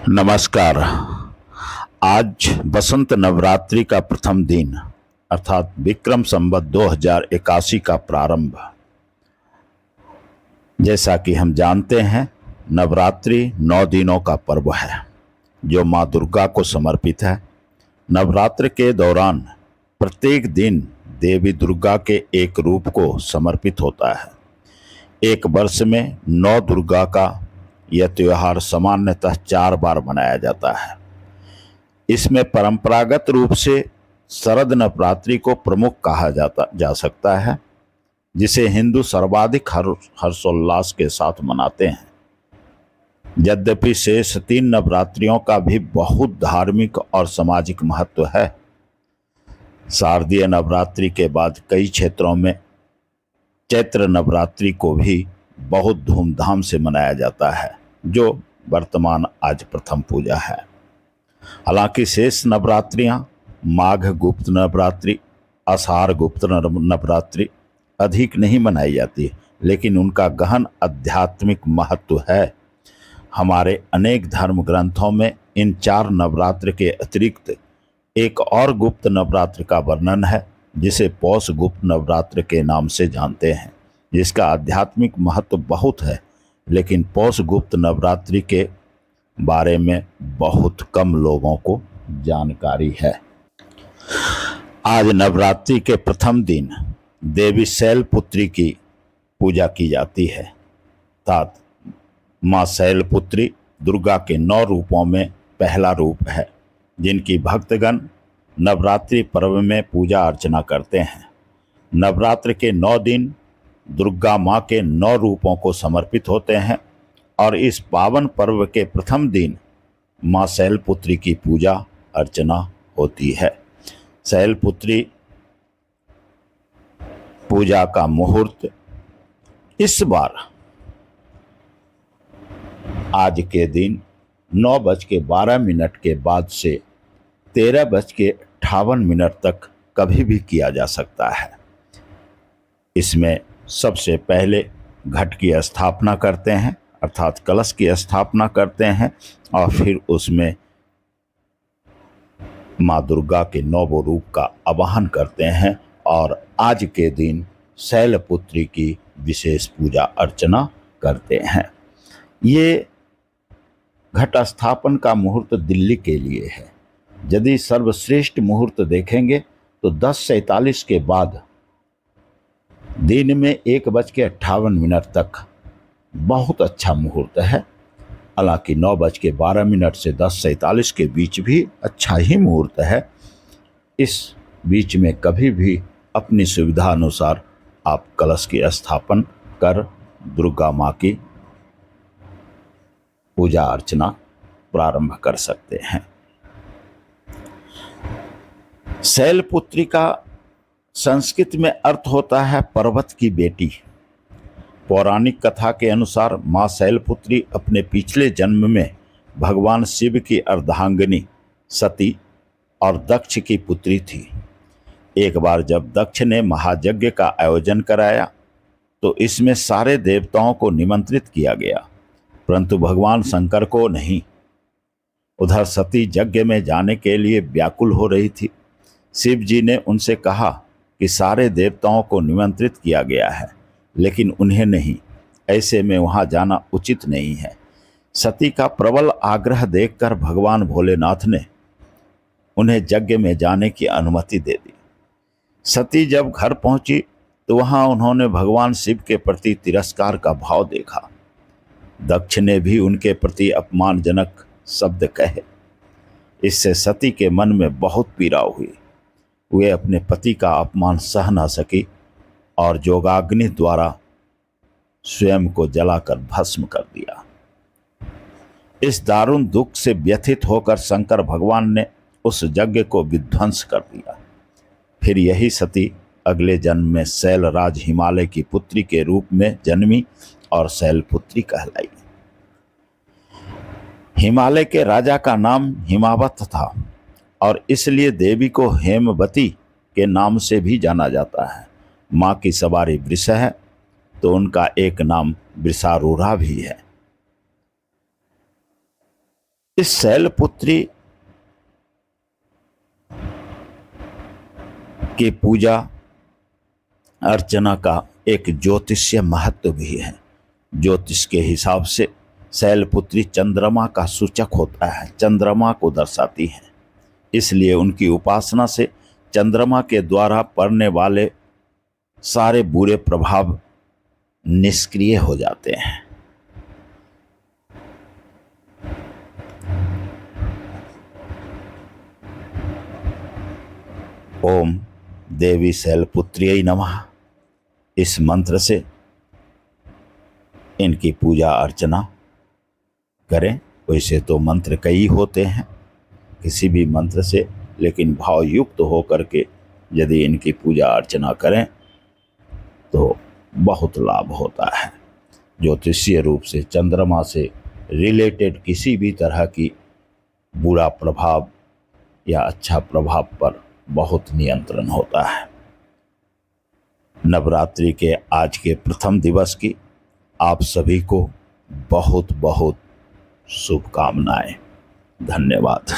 नमस्कार। आज बसंत नवरात्रि का प्रथम दिन अर्थात विक्रम संवत 2081 का प्रारंभ। जैसा कि हम जानते हैं, नवरात्रि 9 दिनों का पर्व है जो माँ दुर्गा को समर्पित है। नवरात्र के दौरान प्रत्येक दिन देवी दुर्गा के एक रूप को समर्पित होता है। एक वर्ष में 9 दुर्गा का यह त्योहार सामान्यतः 4 बार मनाया जाता है। इसमें परंपरागत रूप से शरद नवरात्रि को प्रमुख कहा जा सकता है, जिसे हिंदू सर्वाधिक हर्षोल्लास के साथ मनाते हैं। यद्यपि शेष 3 नवरात्रियों का भी बहुत धार्मिक और सामाजिक महत्व है। शारदीय नवरात्रि के बाद कई क्षेत्रों में चैत्र नवरात्रि को भी बहुत धूमधाम से मनाया जाता है, जो वर्तमान आज प्रथम पूजा है। हालांकि शेष नवरात्रियां माघ गुप्त नवरात्रि, आषाढ़ गुप्त नवरात्रि अधिक नहीं मनाई जाती, लेकिन उनका गहन आध्यात्मिक महत्व है। हमारे अनेक धर्म ग्रंथों में इन 4 नवरात्र के अतिरिक्त एक और गुप्त नवरात्र का वर्णन है, जिसे पौष गुप्त नवरात्र के नाम से जानते हैं, जिसका आध्यात्मिक महत्व बहुत है, लेकिन पौष गुप्त नवरात्रि के बारे में बहुत कम लोगों को जानकारी है। आज नवरात्रि के प्रथम दिन देवी शैलपुत्री की पूजा की जाती है। अर्थात माँ शैलपुत्री दुर्गा के 9 रूपों में पहला रूप है, जिनकी भक्तगण नवरात्रि पर्व में पूजा अर्चना करते हैं। नवरात्र के 9 दिन दुर्गा माँ के 9 रूपों को समर्पित होते हैं और इस पावन पर्व के प्रथम दिन माँ शैलपुत्री की पूजा अर्चना होती है। शैलपुत्री पूजा का मुहूर्त इस बार आज के दिन 9:12 के बाद से 13:58 तक कभी भी किया जा सकता है। इसमें सबसे पहले घट की स्थापना करते हैं, अर्थात कलश की स्थापना करते हैं, और फिर उसमें माँ दुर्गा के 9 रूप का आवाहन करते हैं और आज के दिन शैलपुत्री की विशेष पूजा अर्चना करते हैं। ये घट स्थापन का मुहूर्त दिल्ली के लिए है। यदि सर्वश्रेष्ठ मुहूर्त देखेंगे तो 10:47 के बाद दिन में 1:58 तक बहुत अच्छा मुहूर्त है। हालांकि 9:12 से 10:47 के बीच भी अच्छा ही मुहूर्त है। इस बीच में कभी भी अपनी सुविधा अनुसार आप कलश की स्थापन कर दुर्गा माँ की पूजा अर्चना प्रारंभ कर सकते हैं। शैलपुत्री का संस्कृत में अर्थ होता है पर्वत की बेटी। पौराणिक कथा के अनुसार माँ शैलपुत्री अपने पिछले जन्म में भगवान शिव की अर्धांगिनी सती और दक्ष की पुत्री थी। एक बार जब दक्ष ने महायज्ञ का आयोजन कराया तो इसमें सारे देवताओं को निमंत्रित किया गया, परंतु भगवान शंकर को नहीं। उधर सती यज्ञ में जाने के लिए व्याकुल हो रही थी। शिव जी ने उनसे कहा कि सारे देवताओं को निमंत्रित किया गया है, लेकिन उन्हें नहीं, ऐसे में वहां जाना उचित नहीं है। सती का प्रबल आग्रह देखकर भगवान भोलेनाथ ने उन्हें यज्ञ में जाने की अनुमति दे दी। सती जब घर पहुंची तो वहां उन्होंने भगवान शिव के प्रति तिरस्कार का भाव देखा। दक्ष ने भी उनके प्रति अपमानजनक शब्द कहे। इससे सती के मन में बहुत पीड़ा हुई। वे अपने पति का अपमान सह न सकी और जोगाग्नि द्वारा स्वयं को जलाकर भस्म कर दिया। इस दारुण दुख से व्यथित होकर शंकर भगवान ने उस यज्ञ को विध्वंस कर दिया। फिर यही सती अगले जन्म में शैलराज हिमालय की पुत्री के रूप में जन्मी और शैलपुत्री कहलाई। हिमालय के राजा का नाम हिमावत था और इसलिए देवी को हेमवती के नाम से भी जाना जाता है। माँ की सवारी वृष है तो उनका एक नाम वृषारूढ़ा भी है। इस शैलपुत्री की पूजा अर्चना का एक ज्योतिषीय महत्व भी है। ज्योतिष के हिसाब से शैलपुत्री चंद्रमा का सूचक होता है, चंद्रमा को दर्शाती है। इसलिए उनकी उपासना से चंद्रमा के द्वारा पड़ने वाले सारे बुरे प्रभाव निष्क्रिय हो जाते हैं। ओम देवी शैलपुत्र्यै नमः। इस मंत्र से इनकी पूजा अर्चना करें। वैसे तो मंत्र कई होते हैं किसी भी मंत्र से, लेकिन भावयुक्त होकर के यदि इनकी पूजा अर्चना करें तो बहुत लाभ होता है। ज्योतिषीय रूप से चंद्रमा से रिलेटेड किसी भी तरह की बुरा प्रभाव या अच्छा प्रभाव पर बहुत नियंत्रण होता है। नवरात्रि के आज के प्रथम दिवस की आप सभी को बहुत बहुत शुभकामनाएं। धन्यवाद।